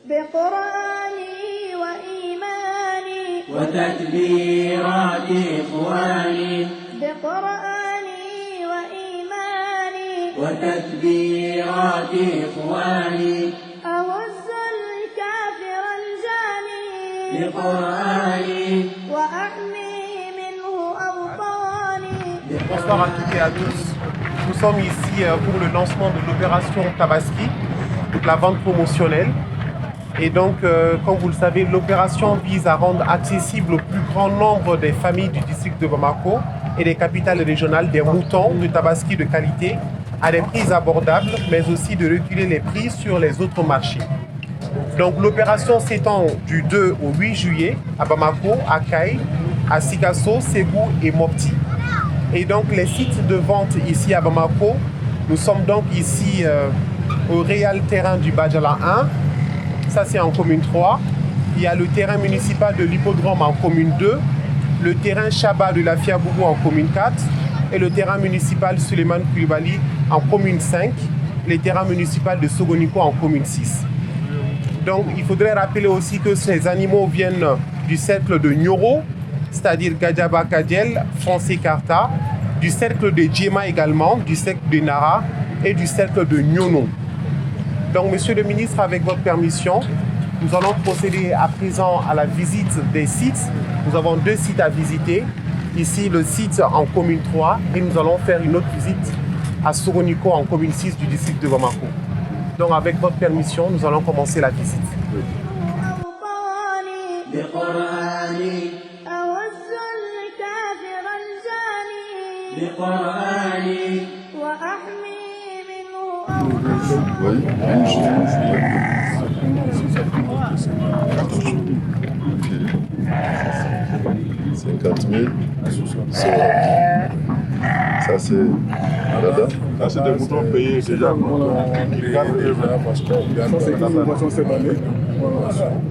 بقرآني وإيماني وتكبيرات إخواني بقرآني وإيماني وتكبيرات إخواني أهز الكافر الجاني بقرآني وأحمي منه أوطاني. Bonsoir à toutes et à tous. Nous sommes ici pour le lancement de l'opération Tabaski, donc la vente promotionnelle. Et donc, comme vous le savez, l'opération vise à rendre accessible au plus grand nombre des familles du district de Bamako et des capitales régionales des moutons de Tabaski de qualité à des prix abordables, mais aussi de reculer les prix sur les autres marchés. Donc l'opération s'étend du 2 au 8 juillet à Bamako, à Kaï, à Sikasso, Ségou et Mopti. Et donc les sites de vente ici à Bamako, nous sommes donc ici au Réal Terrain du Badjala 1, ça c'est en commune 3. Il y a le terrain municipal de l'Hippodrome en commune 2, le terrain Chaba de la Fiabougou en commune 4 et le terrain municipal Suleiman Koulibaly en commune 5, les terrains municipaux de Sogoniko en commune 6. Donc il faudrait rappeler aussi que ces animaux viennent du cercle de Nyoro, c'est-à-dire Gadjaba Kadiel, Français Karta, du cercle de Djema également, du cercle de Nara et du cercle de Nyono. Donc monsieur le ministre, avec votre permission, nous allons procéder à présent à la visite des sites. Nous avons 2 sites à visiter. Ici le site en commune 3 et nous allons faire une autre visite à Sogoniko en commune 6 du district de Bamako. Donc avec votre permission, nous allons commencer la visite. بقرآني أهز الكافر الجاني بقرآني وأحمي منه أوطاني. Oui, 50 000. Ça c'est Dada. Ça, c'est des moutons payés déjà. Regarde parce que l'information cette année.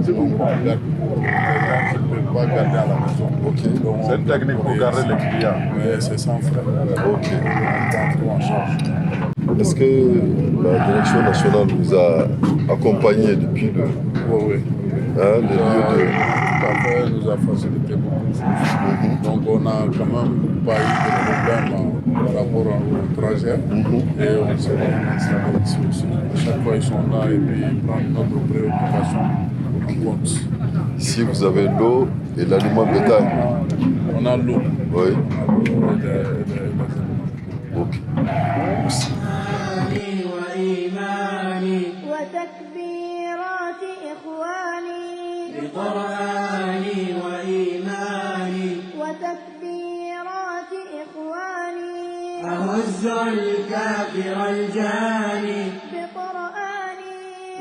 C'est bon. Les gens ne peuvent pas garder à la maison. Ok. C'est une technique pour garder les clients. Mais c'est sans frais. Ok. On en charge. Est-ce que la direction nationale vous a accompagné depuis le, Oui. hein, les lieux de... Tout à fait, nous a facilité beaucoup de choses. Donc on a quand même pas eu de problème par rapport au trajet. Et on s'est installé ici aussi. À chaque fois ils sont là et puis ils prennent notre préoccupation en compte. Ici vous avez l'eau et l'aliment bétail. On a l'eau. Oui. On a l'eau et des Ok. Merci. وإيماني وتكبيرات إخواني بقرآني وإيماني وتكبيرات إخواني أهز الكافر الجاني بقرآني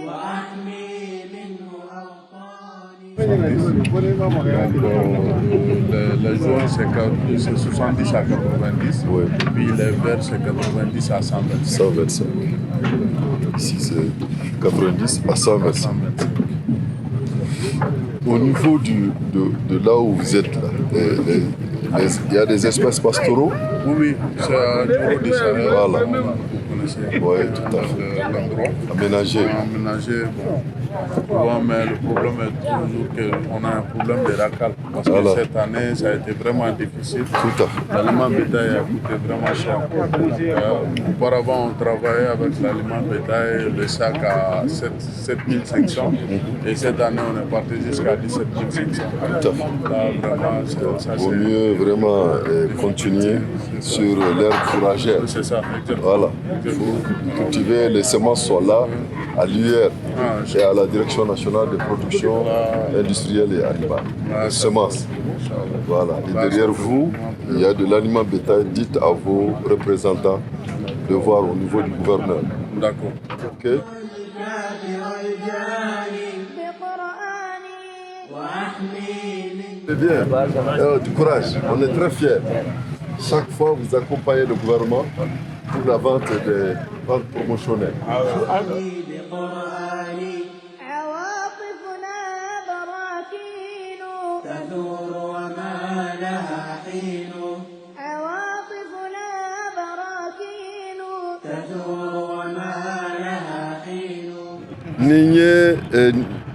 وأحمي منه أوطاني. les jaunes c'est 70 à 90. Oui. Puis les verts c'est 90 à 125. 125. Ici c'est 90 à 125. Au niveau de là où vous êtes là, il y a des espaces pastoraux. Oui, c'est un niveau de Sahel. Voilà. Vous connaissez. Oui, tout à fait. L'endroit. Aménagé. Aménagé, bon. Souvent, mais le problème est toujours qu'on a un problème de racal. Parce que Voilà. cette année, ça a été vraiment difficile. Tout à fait. L'aliment bétail a coûté vraiment cher. Auparavant, on travaillait avec l'aliment bétail, le sac à 7500. Et cette année, on est parti jusqu'à 17 500. Tout à fait. Là, vraiment, ça Il vaut mieux vraiment continuer sur l'herbe fourragère. c'est ça, exactement. Voilà. Il faut cultiver, les semences sont là, à l'UR et à la Direction nationale de production industrielle et animale. Les semences. Voilà. Et derrière vous, il y a de l'aliment bétail. Dites à vos représentants de voir au niveau du gouverneur. D'accord. Ok? بقرآني C'est bien. Du courage. On est très fiers. Chaque fois, vous accompagnez le gouvernement pour la vente des ventes promotionnelles. بقرآني عواطفنا براكين تثور وما لها حين عواطفنا براكين تثور وما لها حين Ninye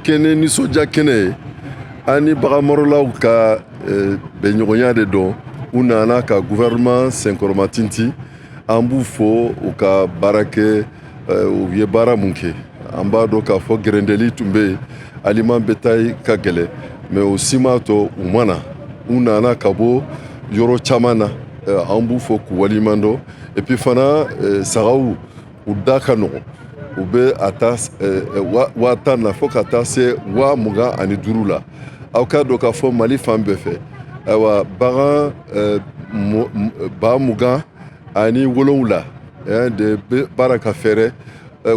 kɛnɛ nisɔndiya kɛnɛ ye an ni baganmaralaw ka bɛnɲɔgɔnya de dɔn u nana ka gouvernement senkɔrɔma tinti an b'u fo u ka baara kɛ u ye baara mun kɛ an b'a dɔn k'a fɔ gɛrɛndɛli tun bɛ yen aliment bétail ka gɛlɛ mais o si m'a to u ma na u nana ka bɔ yɔrɔ caman na an b'u fo k'u waliɲuman dɔn et puis fana sagaw u da ka nɔgɔn u bɛ a ta 10,000 na fo ka taa se 25,000 la aw k'a dɔn k'a fɔ mali fan bɛɛ fɛ ayiwa bagan 20,000 ani 7 de bɛ baara ka fɛɛrɛ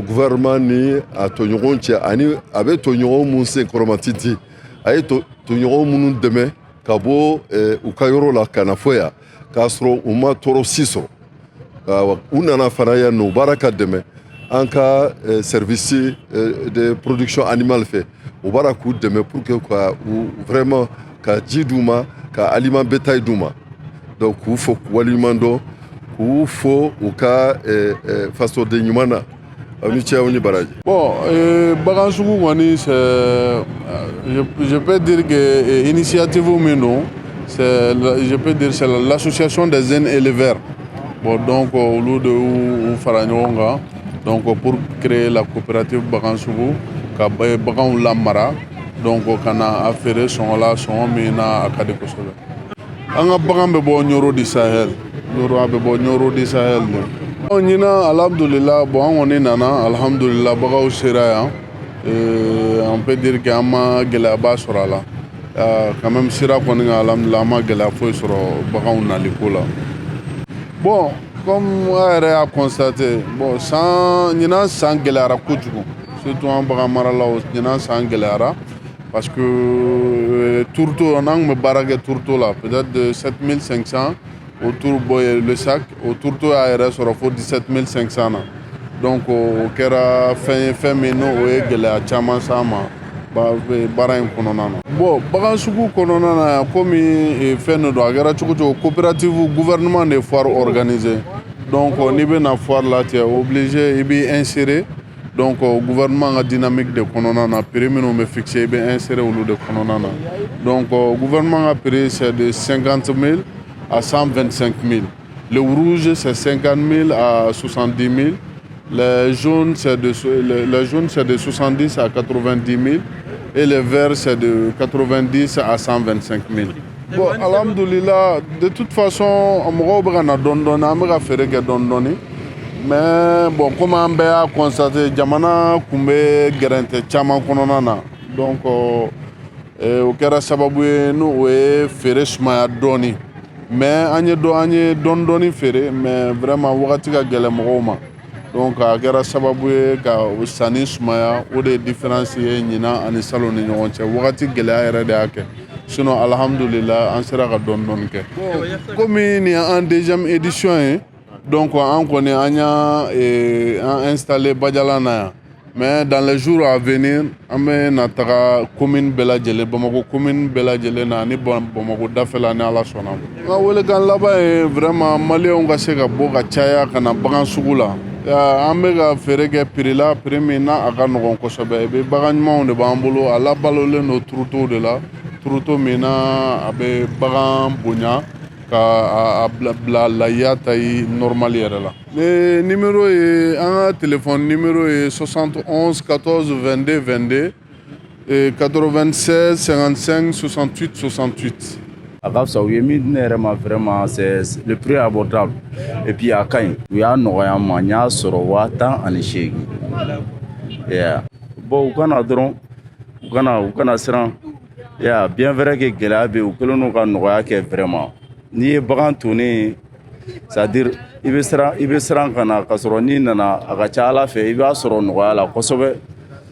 gouvernement ni a tɔɲɔgɔn cɛ ani a bɛ tɔɲɔgɔn minnu senkɔrɔma tinti a ye tɔɲɔgɔn minnu dɛmɛ ka bɔ u ka yɔrɔ la ka na fɔ yan k'a sɔrɔ u ma tɔɔrɔ si sɔrɔ u nana fana yan nɔ u baara ka dɛmɛ an ka service de production animale fɛ u b'ara k'u dɛmɛ pour que ka vraiment ka ji d'u ma ka aliment bétail d'u ma donc k'u fo k'u waliɲuman dɔn k'u fo u ka fasoden ɲuman na aw ni cɛ aw ni baraji. Bon, bagan sugu kɔni je peux dire que initiative min don je peux dire c'est l'association des jeunes éleveurs. Bon, donc olu de u fara ɲɔgɔn kan donc pour créer la coopérative bagan sugu ka baganw lamara donc ka na a feere sɔngɔ la sɔngɔ min na a ka di kosɛbɛ. An ka bagan bɛ bɔ Nioro du Sahel a bɛ bɔ Nioro du Sahel de. Ɲinan alhamdulillah bon an kɔni nana alhamdulillah bagaw sera yan on peut dire que an ma gɛlɛyaba sɔrɔ a la quand même sira kɔni kan alhamdulillah an ma gɛlɛya foyi sɔrɔ baganw naliko la. Bon, comme a yɛrɛ y'a constaté bon ɲinan san gɛlɛyara kojugu surtout an bagan maralaw ɲinan san gɛlɛyara parce que tourteau an kun bɛ baara kɛ tourteau la peut-être de 7,500 autour le sac au tourteau a yɛrɛ sɔrɔ fo 17,500 na donc o kɛra fɛn min n'o ye gɛlɛya caman s'an ma baara in kɔnɔna na. Bon, bagan sugu kɔnɔna na yan komi fɛn de don a kɛra cogo cogo coopérative gouvernement de foire organisé donc n'i bɛna foire la tu es obligé i b'i insérer donc gouvernement ka dynamique de kɔnɔna na prix minnu bɛ fixé i bɛ insérer olu de kɔnɔna na donc gouvernement ka prix c'est de 50,000 à 125,000. Le rouge, c'est 50,000 à 70,000. Les jaunes, c'est de 70 à 90,000. Et les verts, c'est de 90 à 125,000. Bon, alhamdulillah, de toute façon, on va faire dondoni. Mais bon, comme on a constaté, jamana kumbe garante chama kononana. Donc, au kera sababu nous e faire sumaya doni. Mais an ye dɔɔni feere mais vraiment wagati ka gɛlɛ mɔgɔw ma donc a kɛra sababu ye ka sanni sumaya o de ye différence ye ɲinan ani salon ni ɲɔgɔn cɛ wagati gɛlɛya yɛrɛ de y'a kɛ sinon alhamdulillah an sera ka dɔɔni kɛ. Komi nin y'an deuxième édition ye donc an kɔni an y'a installé Badiala na yan mais dans les jours à venir an bɛ na taga commune bɛɛ lajɛlen Bamakɔ commune bɛɛ lajɛlen na ani Bamakɔ dafɛla ni Ala sɔnna ma. N ka welekan laban ye vraiment maliyɛnw ka se ka bɔ ka caya ka na bagan sugu la an bɛ ka feere kɛ prix la prix min na a ka nɔgɔn kosɛbɛ i bɛ bagan ɲumanw de b'an bolo a labalolen don turuto de la turuto min na a bɛ bagan bonya ka bila lahiya ta i normal yɛrɛ la. Le numéro est un téléphone numéro est 71 14 22 22 et 96 55 68 68. A ka fisa u ye min ne yɛrɛ ma vraiment c'est le prix abordable et puis a ka ɲi u y'a nɔgɔya n ma n y'a sɔrɔ 10,800. Bon u kana dɔrɔn u kana siran bien vrai que gɛlɛya bɛ yen u kɛlen don ka nɔgɔya kɛ vraiment n'i ye bagan tonni c'est-à-dire i bɛ siran ka na ka sɔrɔ n'i nana a ka ca Ala fɛ i b'a sɔrɔ nɔgɔya la kosɛbɛ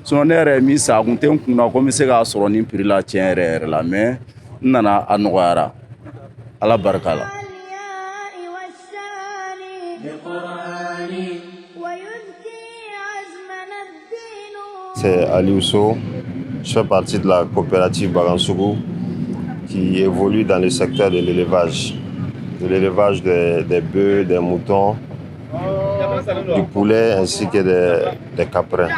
sinon ne yɛrɛ ye min san a kun tɛ n kun na ko n bɛ se k'a sɔrɔ nin prix la tiɲɛ yɛrɛ la mais n nana a nɔgɔyara Ala barika la. C'est Aliou Sow, je fais partie de la coopérative Bagansougou qui évolue dans le secteur de l'élevage des bœufs, des moutons, du poulet ainsi que des caprins.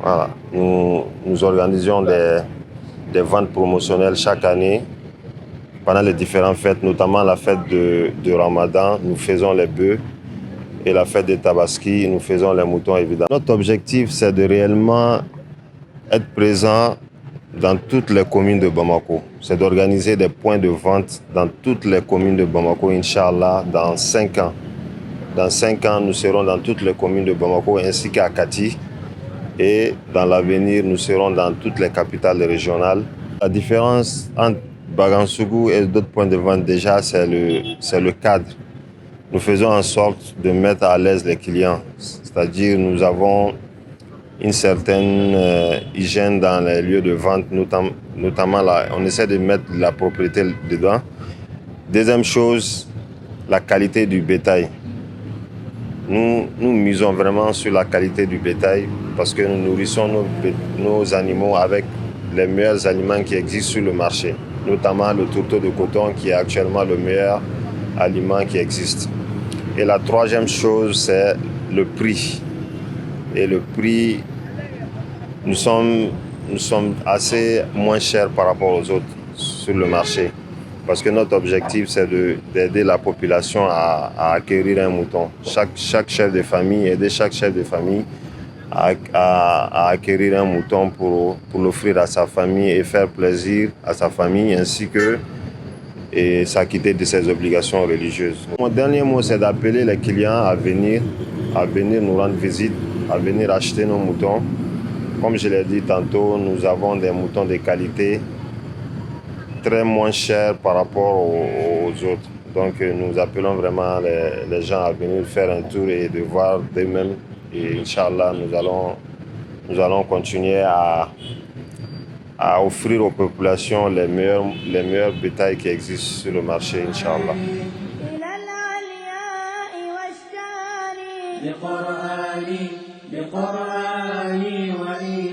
Voilà. nous organisions des ventes promotionnelles chaque année pendant les différentes fêtes, notamment la fête de Ramadan, nous faisons les bœufs, et la fête des Tabaski, nous faisons les moutons évidemment. Notre objectif, c'est de réellement être présent dans toutes les communes de Bamako. C'est d'organiser des points de vente dans toutes les communes de Bamako, Inch'Allah, dans 5 ans. Dans 5 ans, nous serons dans toutes les communes de Bamako ainsi qu'à Kati. Et dans l'avenir, nous serons dans toutes les capitales régionales. La différence entre Bagansougou et d'autres points de vente, déjà, c'est le cadre. Nous faisons en sorte de mettre à l'aise les clients. C'est-à-dire, nous avons une certaine hygiène dans les lieux de vente, notamment là, on essaie de mettre la propriété dedans. Deuxième chose, la qualité du bétail. Nous misons vraiment sur la qualité du bétail parce que nous nourrissons nos animaux avec les meilleurs aliments qui existent sur le marché, notamment le tourteau de coton qui est actuellement le meilleur aliment qui existe. Et la troisième chose, c'est le prix. Et le prix, nous sommes assez moins chers par rapport aux autres sur le marché. Parce que notre objectif, c'est d'aider la population à acquérir un mouton. Chaque chef de famille, aider chaque chef de famille à acquérir un mouton pour l'offrir à sa famille et faire plaisir à sa famille, ainsi que s'acquitter de ses obligations religieuses. Mon dernier mot, c'est d'appeler les clients à venir nous rendre visite, à venir acheter nos moutons. Comme je l'ai dit tantôt, nous avons des moutons de qualité très moins chers par rapport aux autres. Donc nous appelons vraiment les gens à venir faire un tour et de voir d'eux-mêmes. Et Inch'Allah, nous allons continuer à offrir aux populations les meilleurs bétails qui existent sur le marché, Inch'Allah. بقرآني وإيماني